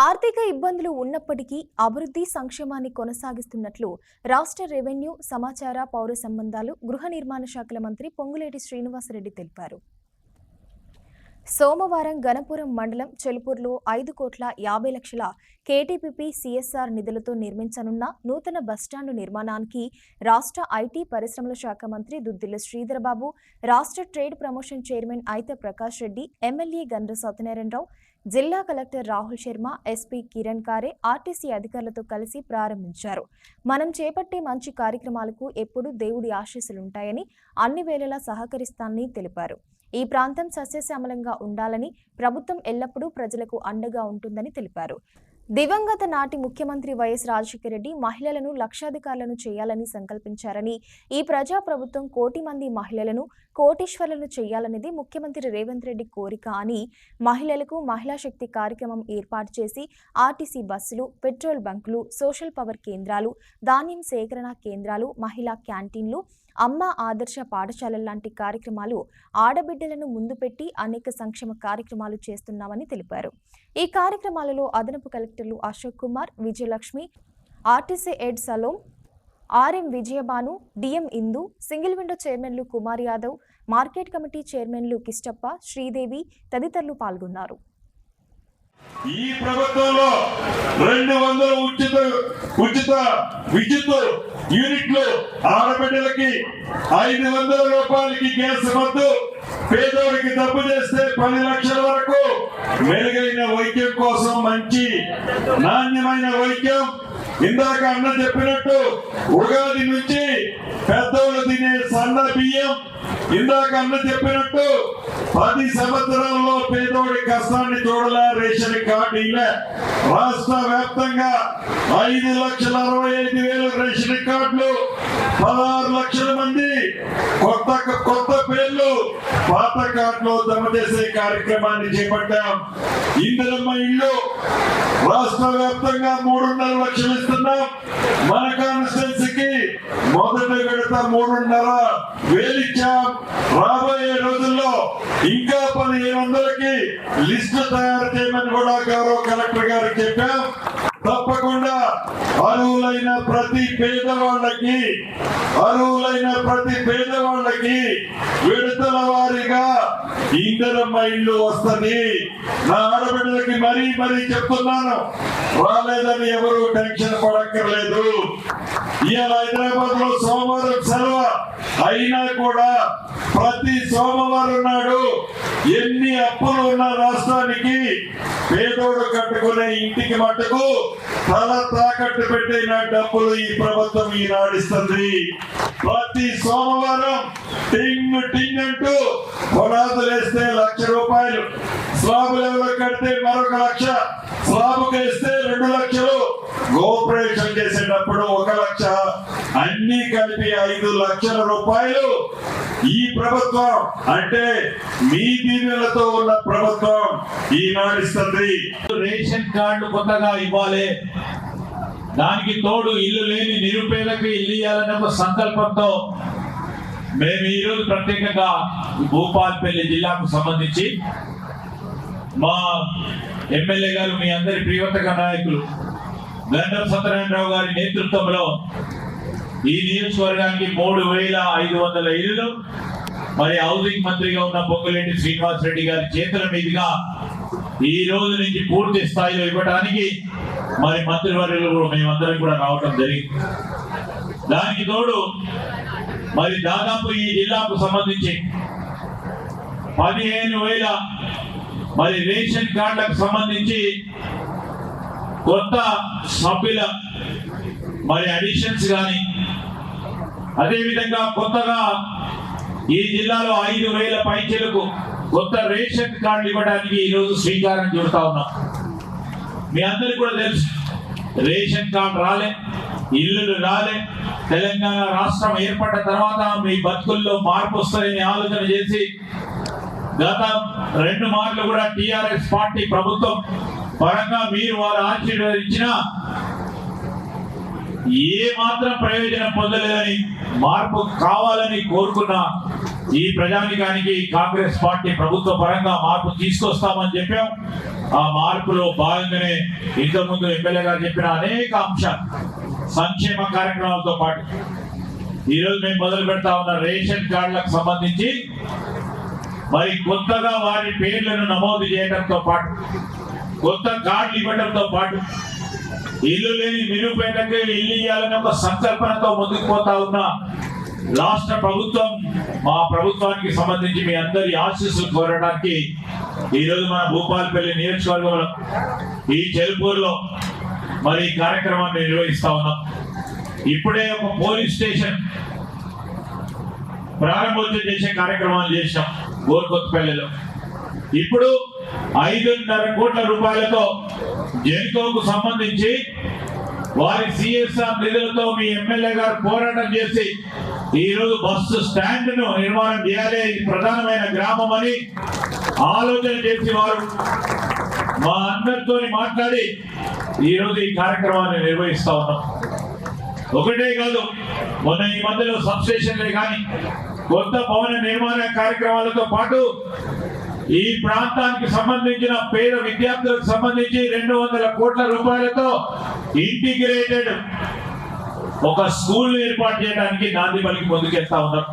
ఆర్థిక ఇబ్బందులు ఉన్నప్పటికీ అభివృద్ధి సంక్షేమాన్ని కొనసాగిస్తున్నట్లు రాష్ట్ర రెవెన్యూ, సమాచార, పౌర సంబంధాలు, గృహ నిర్మాణ శాఖల మంత్రి పొంగులేటి శ్రీనివాసరెడ్డి తెలిపారు. సోమవారం గణపురం మండలం చెలుపూర్లో 5,50,00,000 కేటీపీపీ సిఎస్ఆర్ నిధులతో నిర్మించనున్న నూతన బస్టాండు నిర్మాణానికి రాష్ట్ర ఐటీ పరిశ్రమల శాఖ మంత్రి దుద్దిల్ల శ్రీధరబాబు, రాష్ట్ర trade promotion chairman ఐత Prakash Reddy, MLA Gandra Satyanarayana Rao, జిల్లా కలెక్టర్ రాహుల్ శర్మ, ఎస్పీ కిరణ్ కారే, ఆర్టీసీ అధికారులతో కలిసి ప్రారంభించారు. మనం చేపట్టే మంచి కార్యక్రమాలకు ఎప్పుడూ దేవుడి ఆశీస్సులుంటాయని, అన్ని వేళలా సహకరిస్తానని తెలిపారు. ఈ ప్రాంతం సస్యశ్యామలంగా ఉండాలని, ప్రభుత్వం ఎల్లప్పుడూ ప్రజలకు అండగా ఉంటుందని తెలిపారు. దివంగత నాటి ముఖ్యమంత్రి వైఎస్ రాజశేఖర రెడ్డి మహిళలను లక్షాధికారులను చేయాలని సంకల్పించారని, ఈ ప్రజా ప్రభుత్వం 1 కోటి మంది మహిళలను కోటీశ్వరులను చేయాలనేది ముఖ్యమంత్రి రేవంత్ రెడ్డి కోరిక అని, మహిళలకు మహిళా శక్తి కార్యక్రమం ఏర్పాటు చేసి ఆర్టీసీ బస్సులు, పెట్రోల్ బంకులు, సోషల్ పవర్ కేంద్రాలు, ధాన్యం సేకరణ కేంద్రాలు, మహిళా క్యాంటీన్లు, అమ్మ ఆదర్శ పాఠశాలల లాంటి కార్యక్రమాలు ఆడబిడ్డలను ముందు పెట్టి అనేక సంక్షేమ కార్యక్రమాలు చేస్తున్నామని తెలిపారు. ఈ కార్యక్రమాలలో అదనపు కలెక్టర్లు Ashok Kumar, Vijayalakshmi, RTC head Salom, RM Vijayabanu, DM Indu, single window చైర్మన్లు కుమార్ యాదవ్, మార్కెట్ కమిటీ చైర్మన్లు కిష్టప్ప, శ్రీదేవి తదితరులు పాల్గొన్నారు. ఈ ప్రభుత్వంలో 200 ఉచిత విద్యుత్ యూనిట్లు, ఆడబిడ్డలకి 500 రూపాయలకి గ్యాస్ మద్దు, పేదోడికి డబ్బు చేస్తే 10 లక్షల వరకు మెరుగైన వైద్యం కోసం మంచి నాణ్యమైన వైద్యం. ఇందాక అన్న చెప్పినట్టు ఉగాది నుంచి పెద్దోళ్ళు తినే సన్న బియ్యం, ఇందాక అన్న చెప్పినట్టు 10 సంవత్సరాల్లో పేదోడి కష్టాన్ని చూడలే రేషన్ కార్డు ఇలా రాష్ట్ర వ్యాప్తంగా 5,65,000 రేషన్ కార్డులు, 16 లక్షల మంది కొత్త పేర్లు పాత కార్డులో జమ చేసే కార్యక్రమాన్ని చేపట్టాం. ఇందిరమ్మ ఇల్లు రాష్ట్ర వ్యాప్తంగా 3.5 లక్షలు ఇస్తున్నాం. మన కాన్స్టిట్యున్సీకి మొదటి విడత 3,500,000 ఇచ్చాం. రాబోయే రోజుల్లో ఇంకా 1500కి లిస్టు తయారు చేయమని కూడా గౌరవ కలెక్టర్ గారికి చెప్పాం. తప్పకుండా అర్హులైన ప్రతి పేదవాళ్ళకి విడతల వారీగా ఇందిరమ్మ ఇల్లు వస్తుంది. నా ఆడబిడ్డలకి మరీ చెప్తున్నాను, రాలేదని ఎవరు టెన్షన్ పడక్కర్లేదు. ఇవాళ హైదరాబాద్ లో సోమవారం సెలవు అయినా కూడా ప్రతి సోమవారం నాడు ఎన్ని అప్పులు ఉన్న రాష్ట్రానికి పేదోడు కట్టుకునే ఇంటికి మట్టుకు తల తాకట్టు పెట్టిన డబ్బులు ఈ ప్రభుత్వం ఈనాడిస్తుంది. ప్రతి సోమవారం టింగ్ అంటూ పునాదులు వేస్తే 1,00,000 రూపాయలు, స్లాబ్ లెవెల్ కడితే మరొక 1,00,000, స్లాబ్ వేస్తే 2 లక్షలు, గోపరేషన్ చేసేటప్పుడు 1 లక్ష, అన్ని కలిపి 5 లక్షల రూపాయలు ఈ ప్రభుత్వం, అంటే మీ దీవెనలతో ఉన్న ప్రభుత్వం ఈనాడిస్తుంది. రేషన్ కార్డు కొత్తగా ఇవ్వాలి, దానికి తోడు ఇల్లు లేని నిరుపేదకు ఇల్లు ఇవ్వాలనే ఒక సంకల్పంతో మేము ఈరోజు ప్రత్యేకంగా భూపాల్పల్లి జిల్లాకు సంబంధించి మా ఎమ్మెల్యే గారు, మీ అందరి ప్రియవర్తక నాయకులు గండ్ర సత్యనారాయణరావు గారి నేతృత్వంలో ఈ నియోజకవర్గానికి 3,500 ఇల్లులు, మరి హౌసింగ్ మంత్రిగా ఉన్న పొంగులేటి శ్రీనివాసరెడ్డి గారి చేతుల మీదుగా ఈ రోజు నుంచి పూర్తి స్థాయిలో ఇవ్వడానికి మరి మంత్రివర్యులు మేమందరం కూడా రావడం జరిగింది. దానికి తోడు మరి దాదాపు ఈ జిల్లాకు సంబంధించి 15,000 మరి రేషన్ కార్డులకు సంబంధించి కొత్త సభ్యుల మరి అడిషన్స్ కానీ, అదేవిధంగా కొత్తగా ఈ జిల్లాలో 5,000 పైచలకు కొత్త రేషన్ కార్డులు ఇవ్వడానికి ఈరోజు శ్రీకారం చుడతా ఉన్నాం. మీ అందరికీ కూడా తెలుసు, రేషన్ కార్డు రాలే, ఇల్లులు రాలే. తెలంగాణ రాష్ట్రం ఏర్పడ్డ తర్వాత మీ బతుకుల్లో మార్పు వస్తాయని ఆలోచన చేసి గత 2 మార్లు కూడా టిఆర్ఎస్ పార్టీ ప్రభుత్వం పరంగా మీరు వారు ఆశీర్వదించిన ఏ మాత్రం ప్రయోజనం పొందలేదని, మార్పు కావాలని కోరుకున్న ఈ ప్రజానికానికి కాంగ్రెస్ పార్టీ ప్రభుత్వ పరంగా మార్పు తీసుకొస్తామని చెప్పాం. ఆ మార్పులో భాగంగానే ఇంతకుముందు ఎమ్మెల్యే గారు చెప్పిన అనేక అంశాలు సంక్షేమ కార్యక్రమాలతో పాటు ఈరోజు మేము మొదలు పెడతా ఉన్న రేషన్ కార్డులకు సంబంధించి మరి కొత్తగా వారి పేర్లను నమోదు చేయడంతో పాటు కొత్త కార్డులు ఇవ్వడంతో పాటు ఇల్లు లేని నిరుపేదకి ఇల్లు ఇవ్వాలనే ఒక సంకల్పనతో ముందుకు పోతా ఉన్న రాష్ట్ర ప్రభుత్వం మా ప్రభుత్వానికి సంబంధించి మీ అందరి ఆశీస్సులు కోరడానికి ఈరోజు మన భూపాలపల్లి నియోజకవర్గంలో ఈ చెలుపూరులో మరి ఈ కార్యక్రమాన్ని నిర్వహిస్తా ఉన్నాం. ఇప్పుడే ఒక పోలీస్ స్టేషన్ ప్రారంభోత్సవం చేసే కార్యక్రమాలు చేసినాం గోర్కొత్తపల్లిలో. ఇప్పుడు 5.5 కోట్ల రూపాయలతో జెన్కోకు సంబంధించి వారి సిఎస్ఆర్ నిధులతో మీ ఎమ్మెల్యే గారు పోరాటం చేసి ఈ రోజు బస్సు స్టాండ్ ను నిర్మాణం చేయాలి, ఇది ప్రధానమైన గ్రామం అని ఆలోచన చేసి వారు మా అందరితో మాట్లాడి ఈ రోజు ఈ కార్యక్రమాన్ని నిర్వహిస్తా ఉన్నాం. ఒకటే కాదు, మొన్న ఈ మధ్యలో సబ్ స్టేషన్లే కానీ కొత్త భవన నిర్మాణ కార్యక్రమాలతో పాటు ఈ ప్రాంతానికి సంబంధించిన పేద విద్యార్థులకు సంబంధించి 200 కోట్ల రూపాయలతో ఇంటిగ్రేటెడ్ ఒక స్కూల్ ఏర్పాటు చేయడానికి నాంది పలికి ముందుకెళ్తా ఉన్నాం.